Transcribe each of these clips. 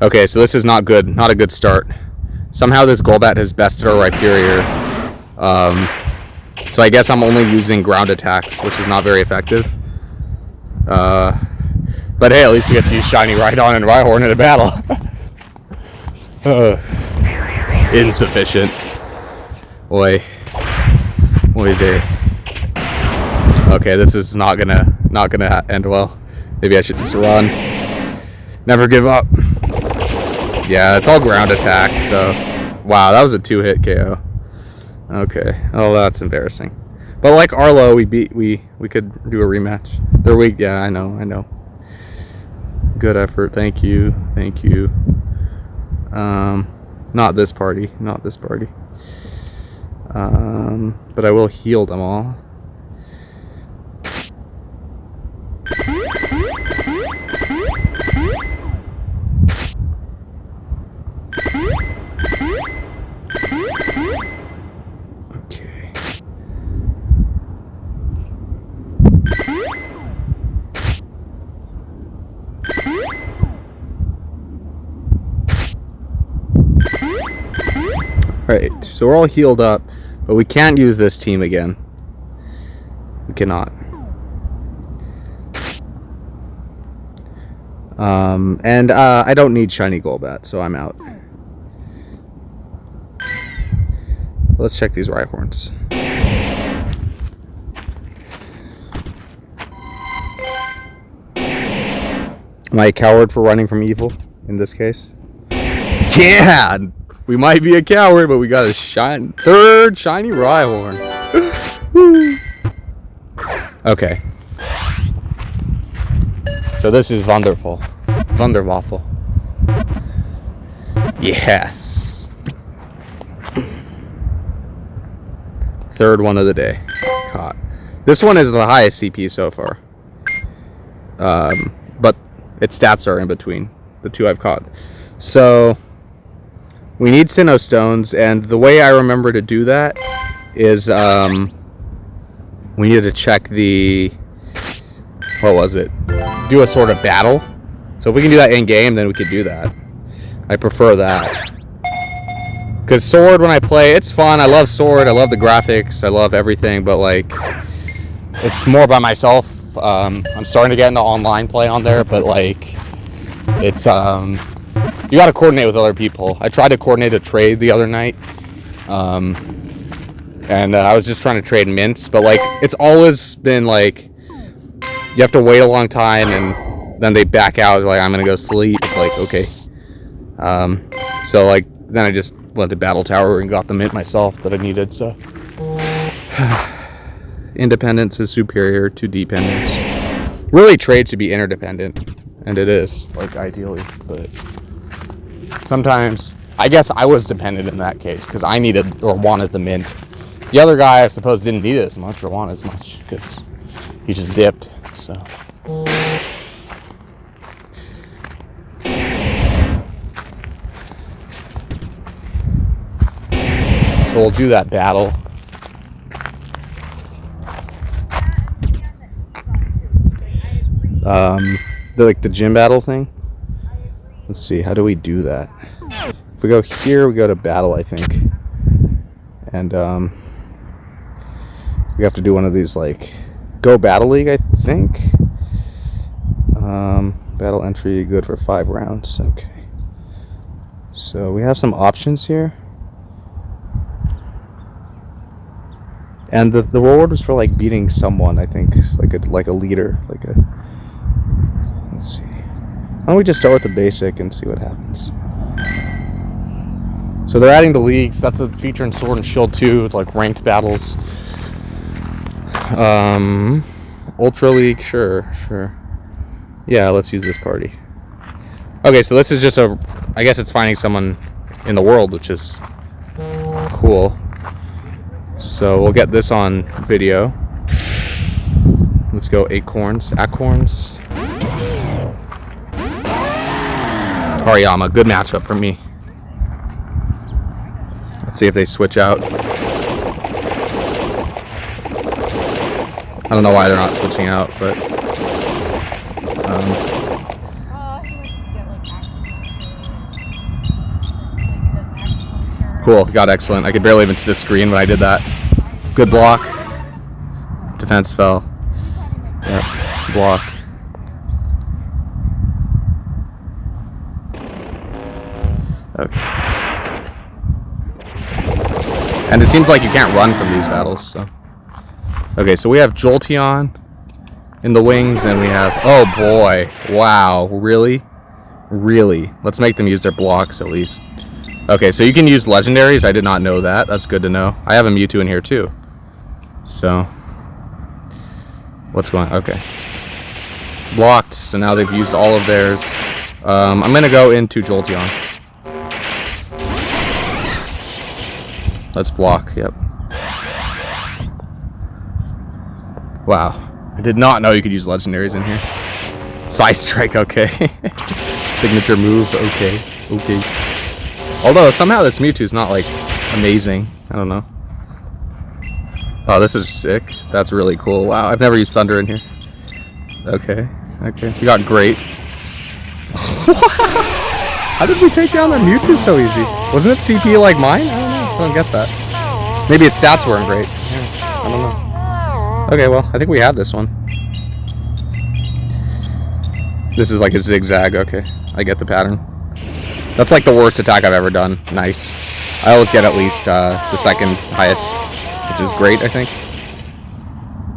Okay, so this is not good. Not a good start. Somehow this Golbat has bested our Rhyperior. So I guess I'm only using ground attacks, which is not very effective. But hey, at least we get to use Shiny Rhydon and Rhyhorn in a battle. Insufficient. Oy. Oy vey. Okay, this is not gonna end well. Maybe I should just run. Never give up. Yeah, it's all ground attacks, so... Wow, that was a 2-hit KO. Okay. Oh, that's embarrassing. But like Arlo, we could do a rematch. They're weak. Yeah, I know. Good effort. Thank you. Not this party. But I will heal them all. Okay. Alright, so we're all healed up, but we can't use this team again. We cannot. And I don't need Shiny Golbat, so I'm out. Let's check these Rhyhorns. Am I a coward for running from evil in this case? Yeah! We might be a coward, but we got a third shiny Rhyhorn. Okay. So this is wonderful. Wonderwaffle. Yes. Third one of the day. Caught. This one is the highest CP so far. But its stats are in between the two I've caught. So we need Sinnoh Stones, and the way I remember to do that is we needed to check the... What was it? Do a sort of battle. So if we can do that in game, then we could do that. I prefer that. Because Sword, when I play, it's fun. I love Sword. I love the graphics. I love everything. But, like, it's more by myself. I'm starting to get into online play on there. But, like, it's... you got to coordinate with other people. I tried to coordinate a trade the other night. And I was just trying to trade mints. But, like, it's always been, like... You have to wait a long time, and then they back out. Like, I'm gonna go sleep. It's like, okay. So, like, then I just went to Battle Tower and got the mint myself that I needed. So, independence is superior to dependence. Really, trade should be interdependent, and it is, like, ideally. But sometimes, I guess I was dependent in that case because I needed or wanted the mint. The other guy, I suppose, didn't need it as much or want as much because he just dipped. So we'll do that battle. The gym battle thing. Let's see, how do we do that? If we go here, we go to battle, I think. And we have to do one of these, like, Go Battle League, I think. Battle entry, good for 5 rounds. Okay. So we have some options here. And the reward was for, like, beating someone, I think. Like a leader. Let's see. Why don't we just start with the basic and see what happens. So they're adding the leagues. That's a feature in Sword and Shield 2, like ranked battles. Ultra League, sure. Yeah, let's use this party. Okay, so this is just I guess it's finding someone in the world, which is cool. So we'll get this on video. Let's go Acorns. Hariyama, good matchup for me. Let's see if they switch out. I don't know why they're not switching out, but Cool, got excellent. I could barely even see the screen when I did that. Good block. Defense fell. Yep, block. Okay. And it seems like you can't run from these battles, so. Okay, so we have Jolteon in the wings, and we have... Oh boy. Wow. Really? Really? Let's make them use their blocks, at least. Okay, so you can use legendaries. I did not know that. That's good to know. I have a Mewtwo in here, too. So... What's going on? Okay. Blocked, so now they've used all of theirs. I'm going to go into Jolteon. Let's block, yep. Wow. I did not know you could use legendaries in here. Side Strike, okay. Signature move, okay. Okay. Although, somehow this Mewtwo's not, like, amazing. I don't know. Oh, this is sick. That's really cool. Wow, I've never used Thunder in here. Okay, okay. You got great. How did we take down that Mewtwo so easy? Wasn't it CP like mine? I don't know. I don't get that. Maybe its stats weren't great. Yeah, I don't know. Okay, well, I think we have this one. This is like a zigzag. Okay, I get the pattern. That's like the worst attack I've ever done. Nice. I always get at least the second highest, which is great, I think.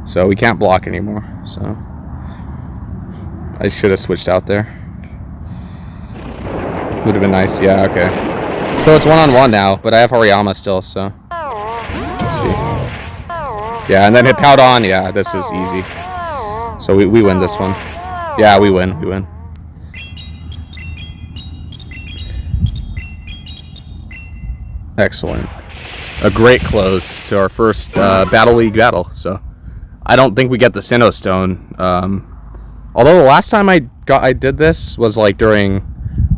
So we can't block anymore. So I should have switched out there. Would have been nice. Yeah, okay. So it's one-on-one now, but I have Hariyama still, so let's see. Yeah, and then hit Powdon. Yeah, this is easy. So we win this one. Yeah, we win. We win. Excellent. A great close to our first Battle League battle. So I don't think we get the Sinnoh Stone. Although the last time I did this was like during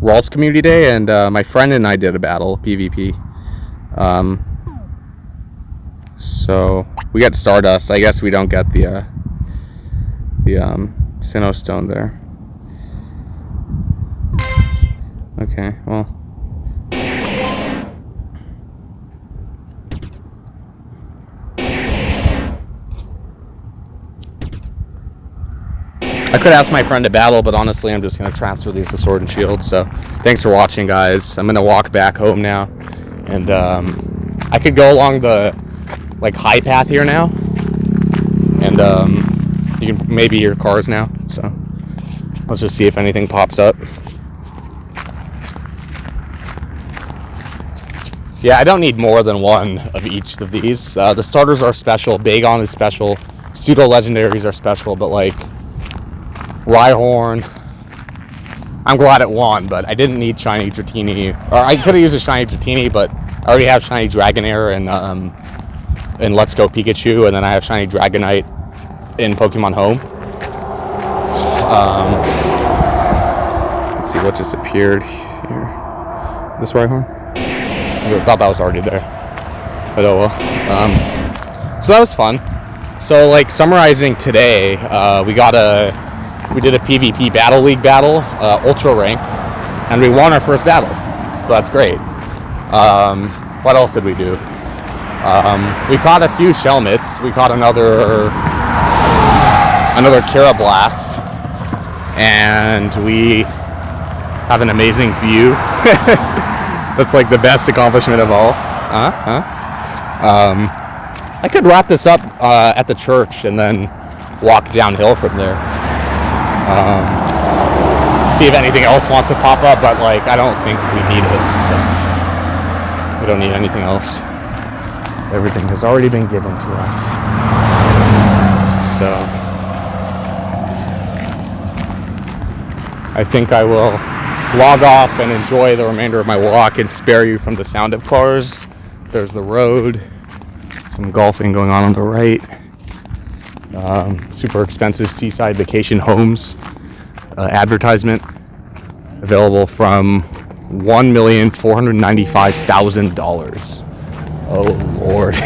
Ralts Community Day, and my friend and I did a battle, PvP. So we got Stardust. I guess we don't get the Sinnoh Stone there. Okay, well. I could ask my friend to battle, but honestly, I'm just going to transfer these to Sword and Shield. So, thanks for watching, guys. I'm going to walk back home now. And I could go along the like high path here now. And you can maybe hear cars now. So, let's just see if anything pops up. Yeah, I don't need more than one of each of these. The starters are special. Bagon is special. Pseudo-legendaries are special, but like Rhyhorn, I'm glad it won, but I didn't need Shiny Dratini. Or I could have used a Shiny Dratini, but I already have Shiny Dragonair in Let's Go Pikachu, and then I have Shiny Dragonite in Pokemon Home. Let's see what just appeared here. This Rhyhorn? I thought that was already there, but oh well. So that was fun. So like summarizing today, we did a PvP Battle League battle, Ultra Rank, and we won our first battle. So that's great. What else did we do? We caught a few Shelmets. We caught another Carablast, and we have an amazing view. That's like the best accomplishment of all. I could wrap this up at the church and then walk downhill from there. See if anything else wants to pop up, but like I don't think we need it, so we don't need anything else. Everything has already been given to us. So I think I will log off and enjoy the remainder of my walk and spare you from the sound of cars. There's the road, some golfing going on the right. Super expensive seaside vacation homes advertisement available from $1,495,000. Oh Lord.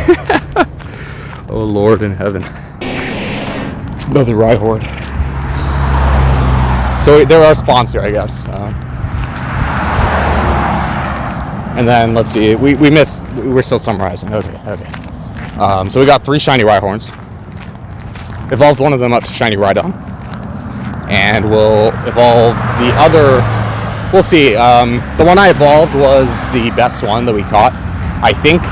Oh Lord in heaven. Another Rhyhorn. So they're our sponsor, I guess. And then let's see, we're still summarizing. Okay. So we got 3 shiny Rhyhorns. Evolved one of them up to shiny Rhydon, and we'll evolve the other. We'll see. The one I evolved was the best one that we caught. I think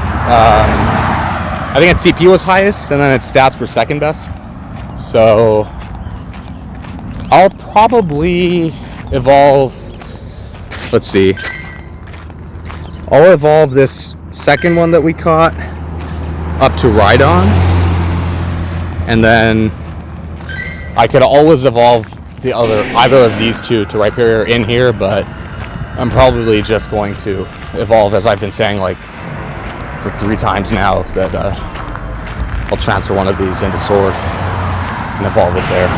its CP was highest, and then its stats were second best. So I'll probably evolve. Let's see. I'll evolve this second one that we caught up to Rhydon, and then I could always evolve either of these two to Rhyperior in here, but I'm probably just going to evolve, as I've been saying like for 3 times now, that I'll transfer one of these into Sword and evolve it there.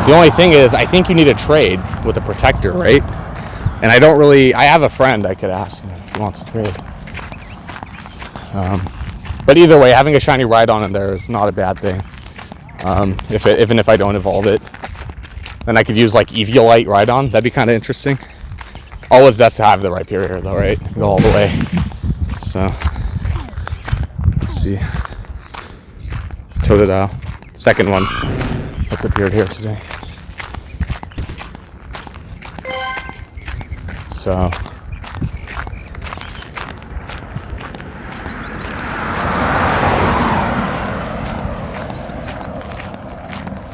The only thing is, I think you need a trade with a Protector, right? And I have a friend I could ask if he wants to trade. But either way, having a shiny Rhydon in there is not a bad thing. Even if I don't evolve it, then I could use like Eviolite Rhydon. That'd be kind of interesting. Always best to have the Rhyperior though, right? Go all the way. So let's see. Totodile, second one that's appeared here today. So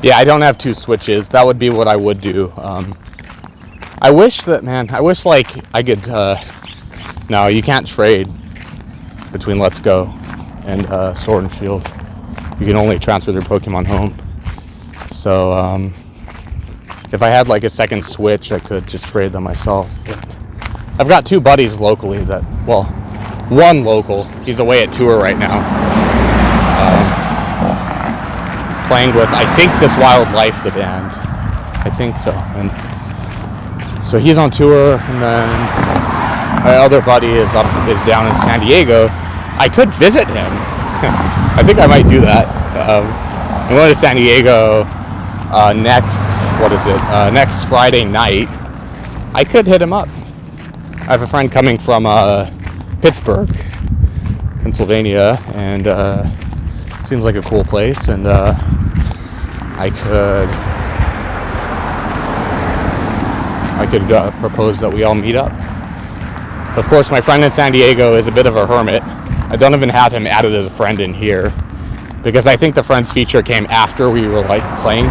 yeah, I don't have 2 switches. That would be what I would do. I wish like I could. No, you can't trade between Let's Go and Sword and Shield. You can only transfer their Pokemon home. So if I had like a second switch, I could just trade them myself. But I've got 2 buddies locally one local. He's away at tour right now. Playing with, I think, This Wildlife, the band. I think so. And so he's on tour, and then my other buddy is down in San Diego. I could visit him. I think I might do that. I'm going to San Diego next Friday night. I could hit him up. I have a friend coming from Pittsburgh, Pennsylvania, and seems like a cool place, and I could propose that we all meet up. Of course, my friend in San Diego is a bit of a hermit. I don't even have him added as a friend in here, because I think the friends feature came after we were like playing.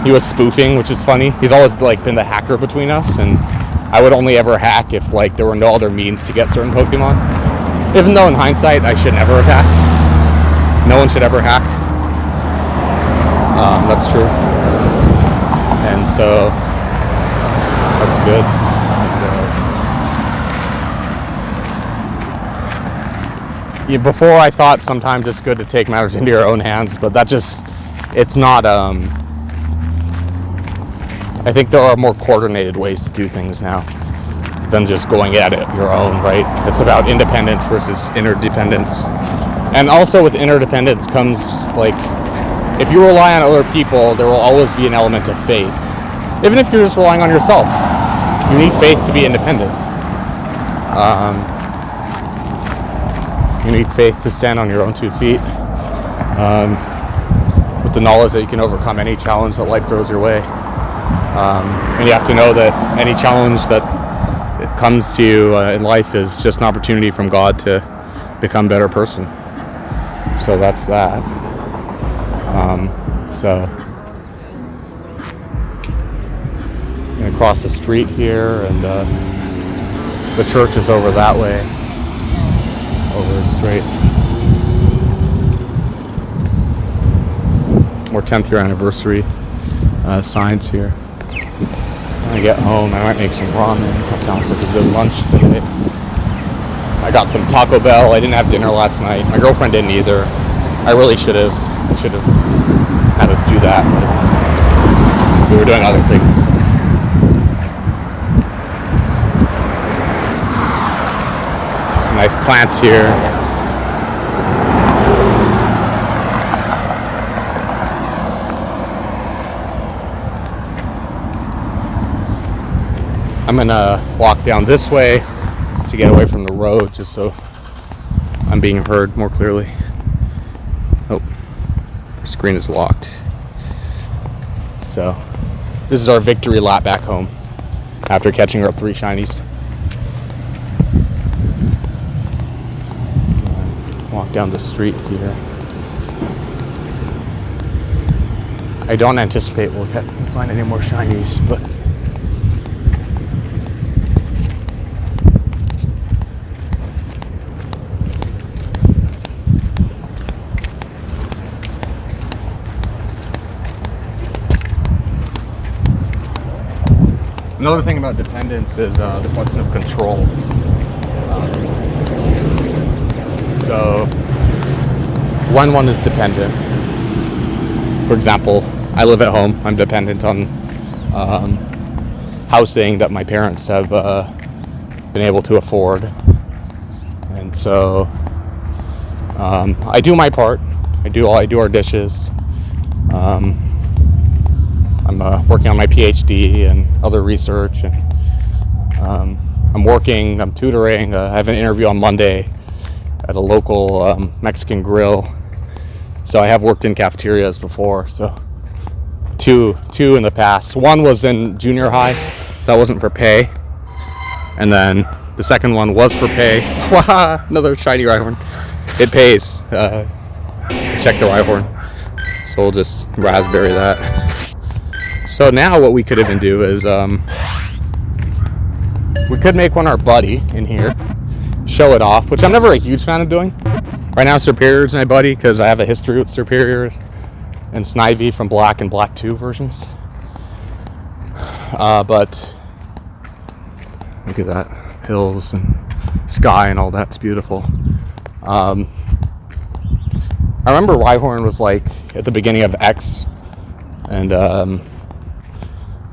He was spoofing, which is funny. He's always like been the hacker between us, and I would only ever hack if like there were no other means to get certain Pokemon. Even though in hindsight I should never have hacked. No one should ever hack. That's true. And so that's good. And, before I thought sometimes it's good to take matters into your own hands, but it's not. I think there are more coordinated ways to do things now than just going at it your own, right? It's about independence versus interdependence. And also with interdependence comes, like, if you rely on other people, there will always be an element of faith. Even if you're just relying on yourself, you need faith to be independent. You need faith to stand on your own 2 feet, with the knowledge that you can overcome any challenge that life throws your way. And you have to know that any challenge that it comes to you in life is just an opportunity from God to become a better person. So that's that. So I'm gonna cross the street here, and the church is over that way, over straight. More 10th year anniversary signs here. When I get home, I might make some ramen. That sounds like a good lunch today. I got some Taco Bell. I didn't have dinner last night. My girlfriend didn't either. I really should have had us do that, but we were doing other things. Some nice plants here. I'm gonna walk down this way to get away from the road just so I'm being heard more clearly. Oh, the screen is locked. So this is our victory lap back home after catching our 3 shinies. Walk down the street here. I don't anticipate we'll find any more shinies, but another thing about dependence is the question of control. So when one is dependent, for example, I live at home. I'm dependent on housing that my parents have been able to afford, and so I do my part. I do our dishes. I'm working on my PhD and other research, and I'm tutoring. I have an interview on Monday at a local Mexican grill. So I have worked in cafeterias before, so two in the past. One was in junior high, so that wasn't for pay. And then the second one was for pay. Another shiny Rhyhorn. It pays. Check the Rhyhorn. So we'll just raspberry that. So now what we could even do is we could make one our buddy in here, show it off, which I'm never a huge fan of doing. Right now Superior's my buddy because I have a history with Superior and Snivy from Black and Black 2 versions. But look at that, hills and sky and all that's beautiful. I remember Rhyhorn was like at the beginning of X, and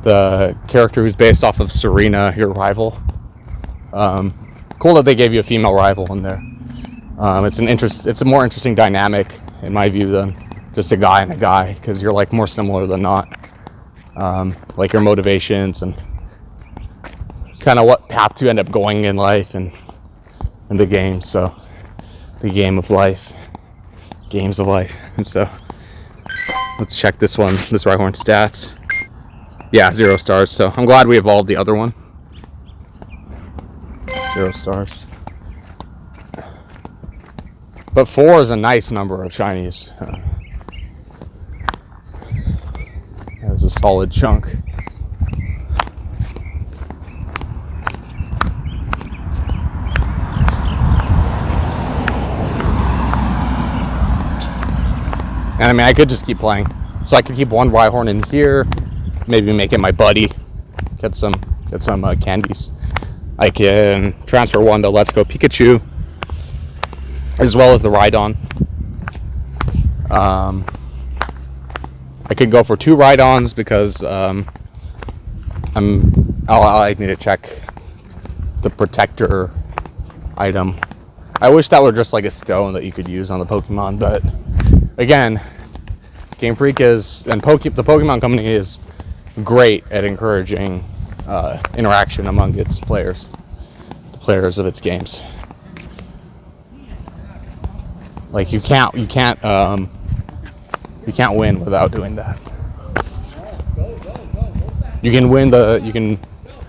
the character who's based off of Serena, your rival. Cool that they gave you a female rival in there. It's a more interesting dynamic in my view than just a guy and a guy, because you're like more similar than not. Like your motivations and kind of what path you end up going in life and in the game. So the games of life. And so let's check this Rhyhorn stats. Yeah, 0 stars. So I'm glad we evolved the other one. 0 stars. But 4 is a nice number of shinies. That was a solid chunk. And I mean, I could just keep playing. So I could keep one Rhyhorn in here, maybe make it my buddy, get some candies. I can transfer one to Let's Go Pikachu, as well as the Rhydon. I could go for 2 Rhydons because I need to check the protector item. I wish that were just like a stone that you could use on the Pokemon, but again, Game Freak the Pokemon Company is great at encouraging interaction among its players, the players of its games. Like you can't win without doing that. You can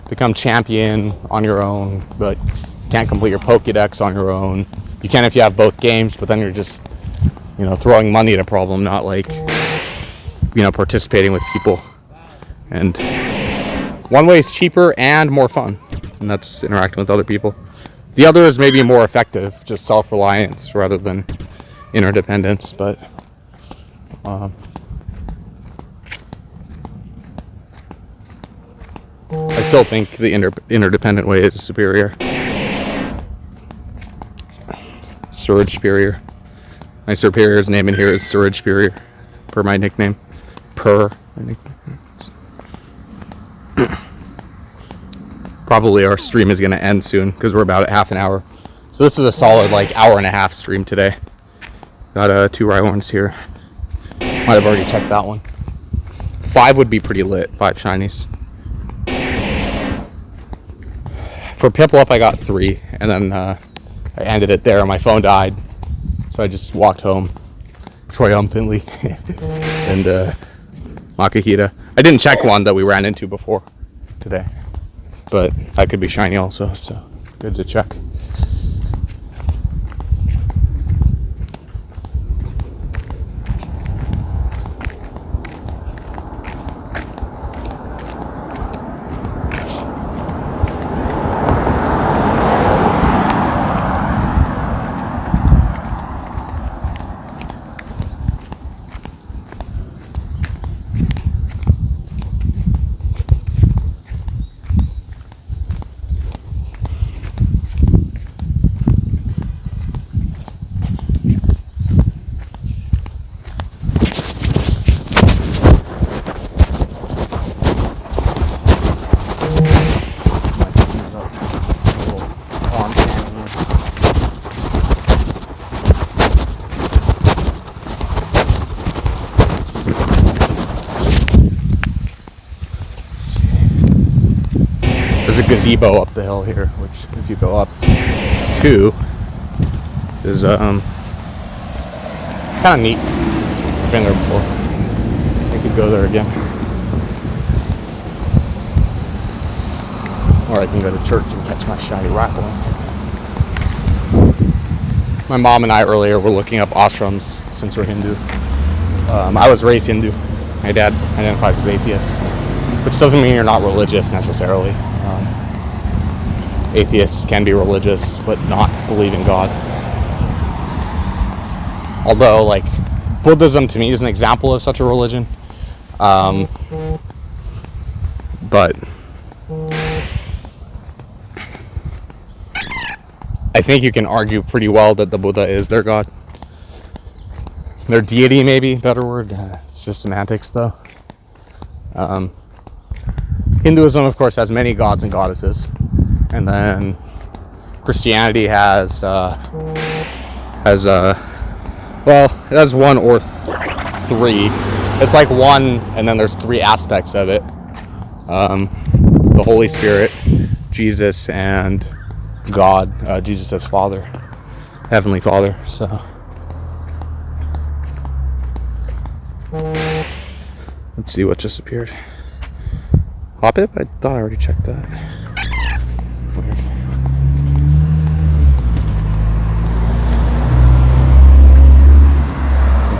become champion on your own, but you can't complete your Pokédex on your own. You can if you have both games, but then you're just, throwing money at a problem, not like, participating with people. And one way is cheaper and more fun, and that's interacting with other people. The other is maybe more effective, just self-reliance rather than interdependence, but I still think the interdependent way is superior. Surge Superior. My Superior's name in here is Surge Superior, per my nickname. Probably our stream is going to end soon because we're about at half an hour. So this is a solid hour and a half stream today. Got 2 Rhyhorns here. Might have already checked that one. 5 would be pretty lit. 5 shinies. For Piplup, I got 3, and then I ended it there. My phone died, so I just walked home triumphantly. And Makahita. I didn't check one that we ran into before today, but that could be shiny also, so good to check. There's a gazebo up the hill here, which if you go up to is kind of neat. I've been there before. I could go there again, or I can go to church and catch my shiny rattling. My mom and I earlier were looking up ashrams since we're Hindu. I was raised Hindu. My dad identifies as atheist, which doesn't mean you're not religious necessarily. Atheists can be religious but not believe in God. Although, like, Buddhism to me is an example of such a religion. But I think you can argue pretty well that the Buddha is their God. Their deity, maybe, better word. It's just semantics, though. Hinduism, of course, has many gods and goddesses. And then Christianity has well, it has 1 or 3. It's like 1, and then there's 3 aspects of it. The Holy Spirit, Jesus, and God. Jesus as Father, Heavenly Father. So let's see what just appeared. Hoppip? I thought I already checked that. Weird.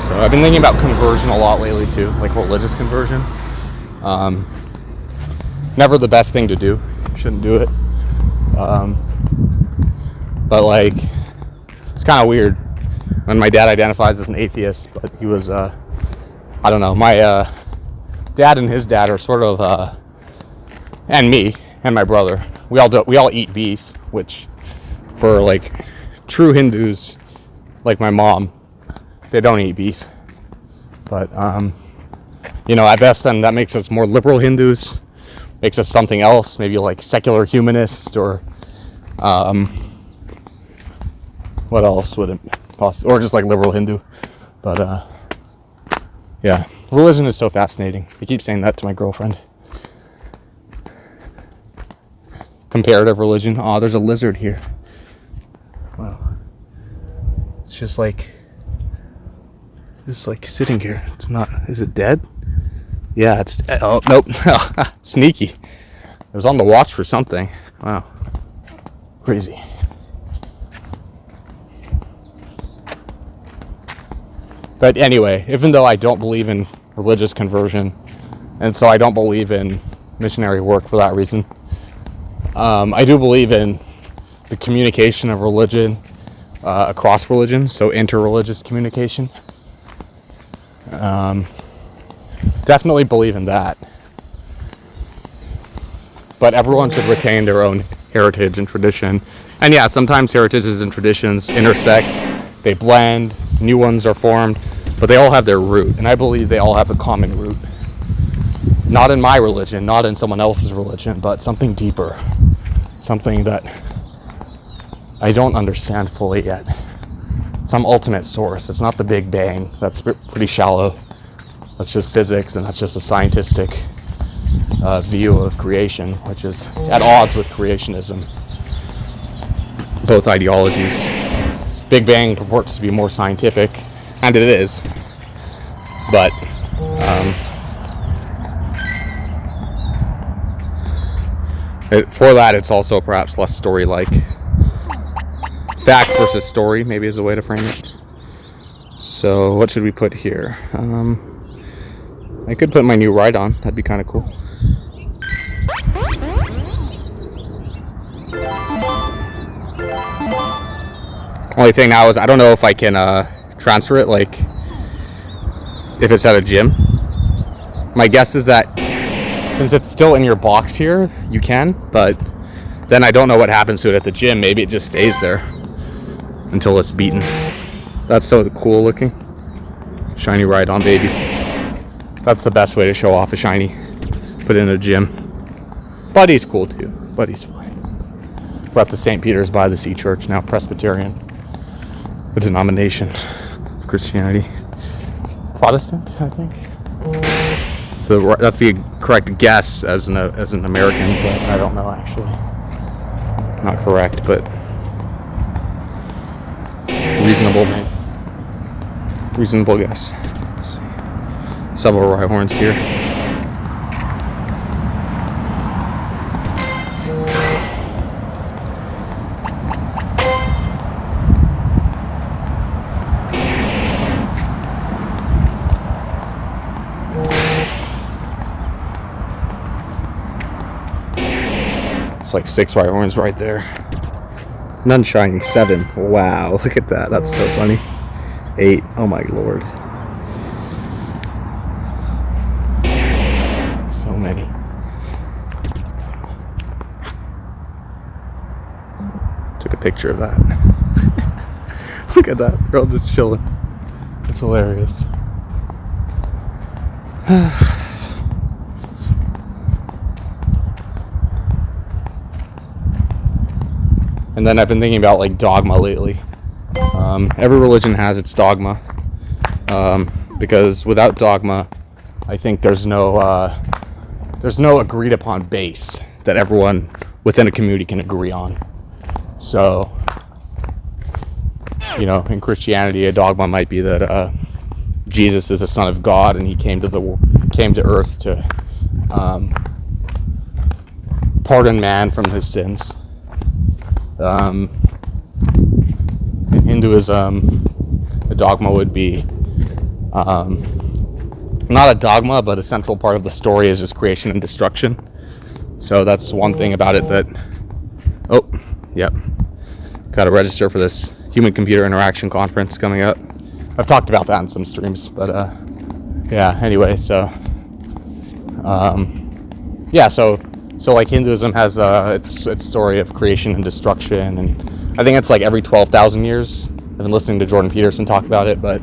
So I've been thinking about conversion a lot lately too, like religious conversion. Never the best thing to do. Shouldn't do it. But like, it's kind of weird when my dad identifies as an atheist, but he was, I don't know, my dad and his dad are sort of, and me and my brother, we all eat beef, which for like true Hindus, like my mom, they don't eat beef. But you know, at best then that makes us more liberal Hindus, makes us something else, maybe like secular humanist, or what else would it possibly, or just like liberal Hindu. But yeah, religion is so fascinating. I keep saying that to my girlfriend. Comparative religion. Oh, there's a lizard here. Wow. It's just like sitting here. It's not, is it dead? Yeah, it's, oh, nope. Sneaky. It was on the watch for something. Wow. Crazy. But anyway, even though I don't believe in religious conversion, and so I don't believe in missionary work for that reason, I do believe in the communication of religion across religions, so interreligious communication. Definitely believe in that. But everyone should retain their own heritage and tradition. And yeah, sometimes heritages and traditions intersect, they blend, new ones are formed, but they all have their root. And I believe they all have a common root. Not in my religion, not in someone else's religion, but something deeper. Something that I don't understand fully yet. Some ultimate source. It's not the Big Bang. That's pretty shallow. That's just physics, and that's just a scientific view of creation, which is at odds with creationism. both ideologies. Big Bang purports to be more scientific, and it is, but for that it's also perhaps less story-like. Fact versus story maybe is a way to frame it. So what should we put here? I could put my new Rhyhorn. That'd be kind of cool. Only thing now is I don't know if I can transfer it, like if it's at a gym. My guess is that since it's still in your box here, you can, but then I don't know what happens to it at the gym. Maybe it just stays there until it's beaten. That's so cool looking. Shiny Rhyhorn, baby. That's the best way to show off a shiny. Put it in a gym. Buddy's cool too. Buddy's fine. We're at the St. Peter's by the Sea Church, now Presbyterian. A denomination of Christianity. Protestant, I think. So that's the correct guess as an American, but I don't know actually. Not correct, but reasonable guess. Let's see. Several Rhyhorns here. It's like 6 Rhyhorns right there. None shiny. 7. Wow, look at that. That's so funny. 8. Oh my lord. So many. Took a picture of that. Look at that. Girl just chilling. It's hilarious. And then I've been thinking about like dogma lately. Every religion has its dogma, because without dogma, I think there's no agreed upon base that everyone within a community can agree on. So, you know, in Christianity, a dogma might be that Jesus is the Son of God and he came to earth to pardon man from his sins. In Hinduism, a dogma would be not a dogma, but a central part of the story is just creation and destruction. So that's one thing about it that, oh, yep, got to register for this human-computer interaction conference coming up. I've talked about that in some streams, but yeah, anyway, so yeah, so like Hinduism has its story of creation and destruction, and I think it's like every 12,000 years. I've been listening to Jordan Peterson talk about it, but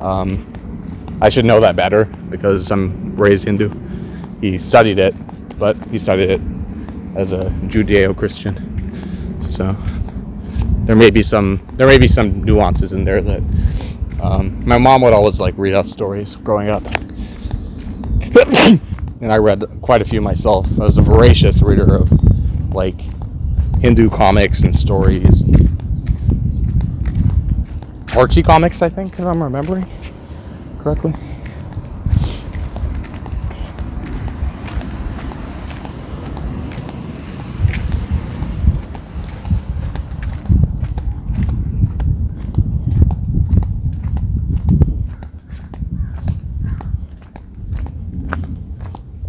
I should know that better because I'm raised Hindu. He studied it, but he studied it as a Judeo-Christian. So there may be some nuances in there that my mom would always like read us stories growing up. And I read quite a few myself. I was a voracious reader of like Hindu comics and stories. Archie comics, I think, if I'm remembering correctly.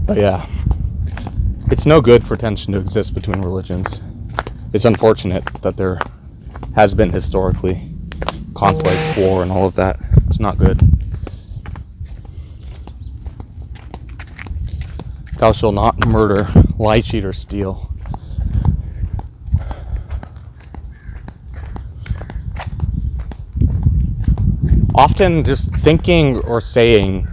But yeah, it's no good for tension to exist between religions. It's unfortunate that there has been historically conflict, war, and all of that. It's not good. Thou shalt not murder, lie, cheat, or steal. Often just thinking or saying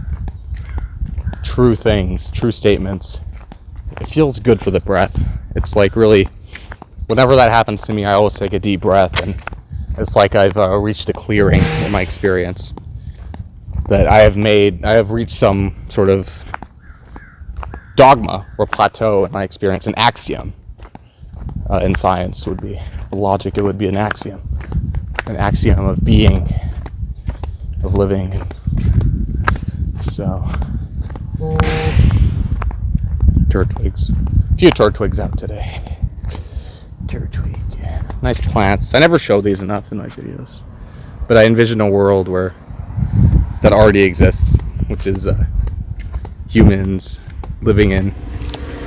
true things, true statements, it feels good for the breath. It's like really, whenever that happens to me, I always take a deep breath, and it's like I've reached a clearing in my experience. That I have reached some sort of dogma or plateau in my experience, an axiom in science would be. logic, it would be an axiom of being, of living. So, turtwigs. A few turtwigs out today. Turtwig. Nice plants. I never show these enough in my videos, but I envision a world where that already exists, which is humans living in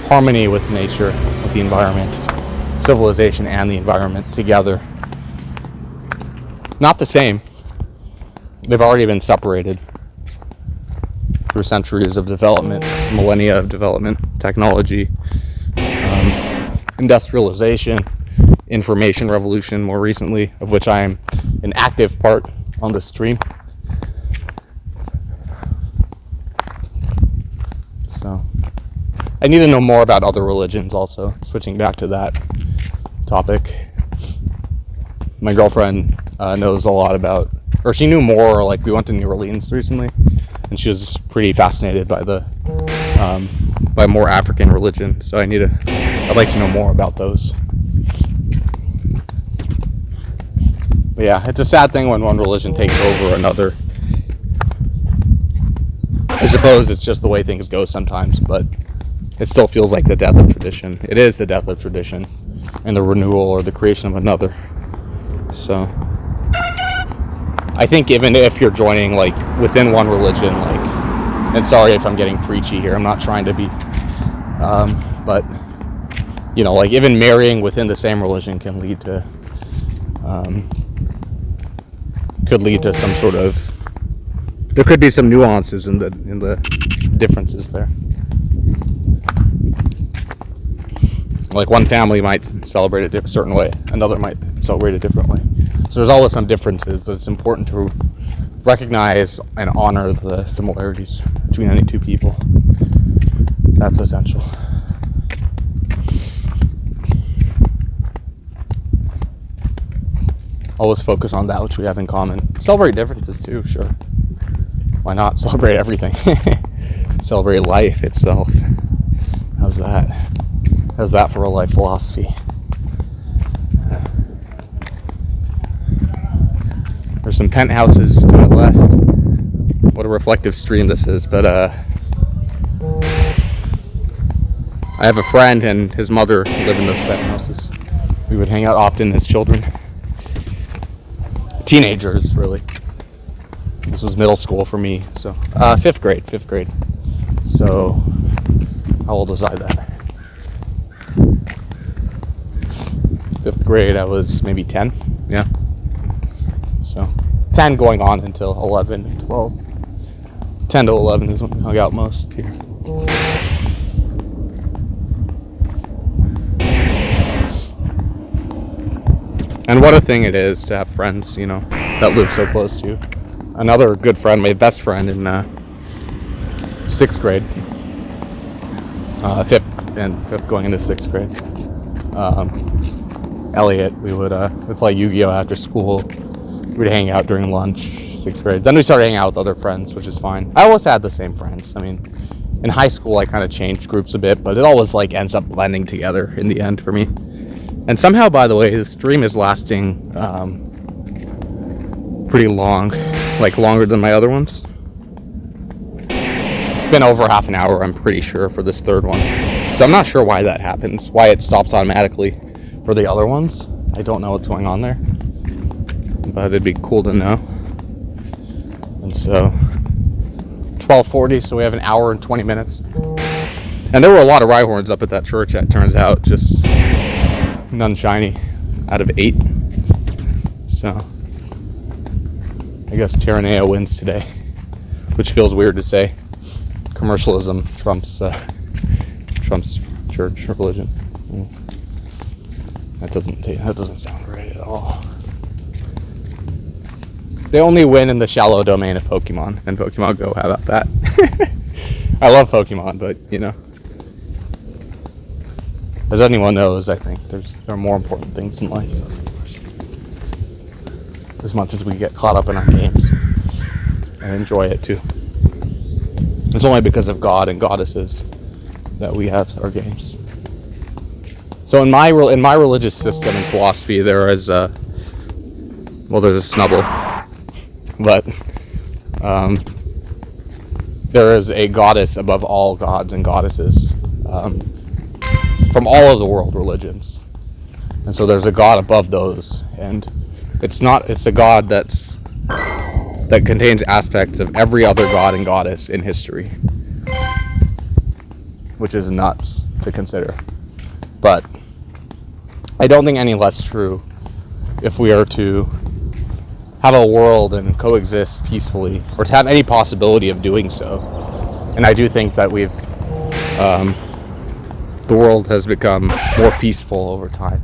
harmony with nature, with the environment, civilization and the environment together. Not the same. They've already been separated through centuries of development, millennia of development, technology, industrialization, information revolution more recently, of which I am an active part on the stream. So I need to know more about other religions also, switching back to that topic. My girlfriend knows a lot about, or she knew more, like we went to New Orleans recently, and she was pretty fascinated by by more African religion, so I'd like to know more about those. But yeah, it's a sad thing when one religion takes over another. I suppose it's just the way things go sometimes, but it still feels like the death of tradition. It is the death of tradition and the renewal or the creation of another. So I think even if you're joining like within one religion, like, and sorry if I'm getting preachy here, I'm not trying to be, but you know, like even marrying within the same religion can lead to, some sort of, there could be some nuances in the differences there. Like one family might celebrate it a certain way, another might celebrate a different way. So there's always some differences, but it's important to recognize and honor the similarities between any two people. That's essential. Always focus on that which we have in common. Celebrate differences too, sure. Why not celebrate everything? Celebrate life itself. How's that? How's that for a life philosophy? There's some penthouses to the left. What a reflective stream this is, but I have a friend and his mother live in those penthouses. We would hang out often as children. Teenagers, really. This was middle school for me, so fifth grade. So how old was I then? Fifth grade, I was maybe 10. Yeah. So 10 going on until 11, 12. 10 to 11 is when we hung out most here. And what a thing it is to have friends, you know, that live so close to you. Another good friend, my best friend in 6th grade, fifth going into 6th grade. Elliot, we would play Yu-Gi-Oh after school. We'd hang out during lunch, 6th grade. Then we started hanging out with other friends, which is fine. I always had the same friends. I mean, in high school, I kind of changed groups a bit, but it always like ends up blending together in the end for me. And somehow, by the way, the stream is lasting pretty long, like longer than my other ones. It's been over half an hour, I'm pretty sure, for this third one. So I'm not sure why that happens, why it stops automatically for the other ones. I don't know what's going on there, but it'd be cool to know. And so 12:40, so we have an hour and 20 minutes. And there were a lot of Rhyhorns up at that church, it turns out, just none shiny out of 8. So I guess Terranea wins today, which feels weird to say. Commercialism trumps church religion. That doesn't sound right at all. They only win in the shallow domain of Pokemon and Pokemon Go. How about that? I love Pokemon, but you know, as anyone knows, I think there are more important things in life. As much as we get caught up in our games and enjoy it too. It's only because of God and goddesses that we have our games. So in my religious system and philosophy, there is a there's a snubble, but there is a goddess above all gods and goddesses from all of the world religions, and so there's a god above those, and it's a god that contains aspects of every other god and goddess in history, which is nuts to consider. But I don't think any less true if we are to have a world and coexist peacefully, or to have any possibility of doing so. And I do think that the world has become more peaceful over time,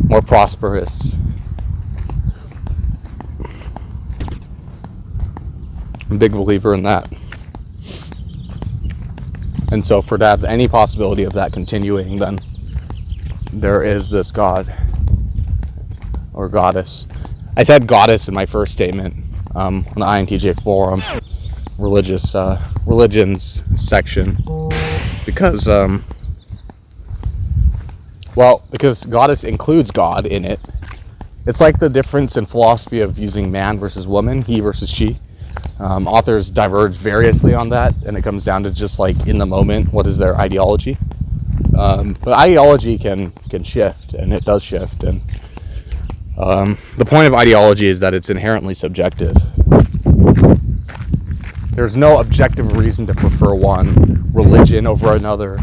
more prosperous. I'm a big believer in that. And so to have any possibility of that continuing, then there is this god or goddess. I said goddess in my first statement on the INTJ forum, religions section, because goddess includes God in it. It's like the difference in philosophy of using man versus woman, he versus she. Authors diverge variously on that, and it comes down to just like in the moment, what is their ideology? But ideology can shift, and it does shift. And the point of ideology is that it's inherently subjective. There's no objective reason to prefer one religion over another,